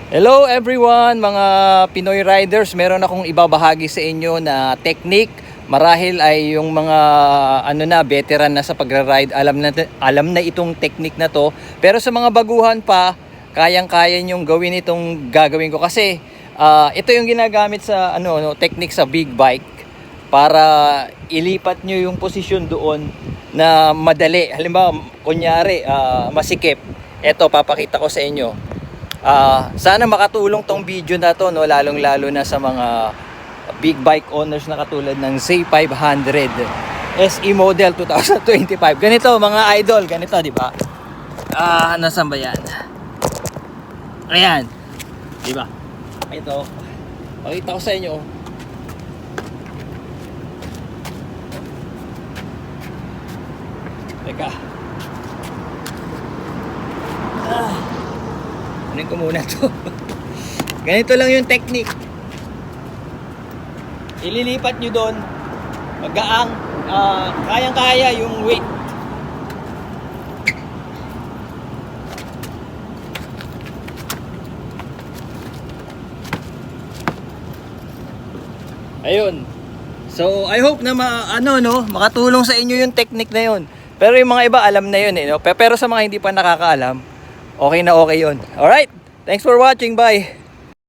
Hello everyone, mga Pinoy riders. Meron akong ibabahagi sa inyo na technique. Marahil ay yung mga veteran na sa pagra-ride, alam na itong technique na to. Pero sa mga baguhan pa, kayang-kaya nyong gawin itong gagawin ko kasi ito yung ginagamit sa technique sa big bike para ilipat nyo yung posisyon doon na madali. Halimbawa, kunyari masikip. Ito papakita ko sa inyo. Sana makatulong tong video na to, no, lalong-lalo na sa mga big bike owners na katulad ng Z500 SE model 2025. Ganito mga idol, ganito, di ba? Nasaan ba yan? Ayan. Di ba? Ito. Pakita ko sa inyo. Teka. Kunin ko muna to. Ganito lang yung technique. Ililipat nyo doon. Magaang. Kayang-kaya yung weight. Ayun. So, I hope na makatulong sa inyo yung technique na yun. Pero yung mga iba alam na yun no? Pero sa mga hindi pa nakakaalam, okay na okay yun. Alright, thanks for watching, bye!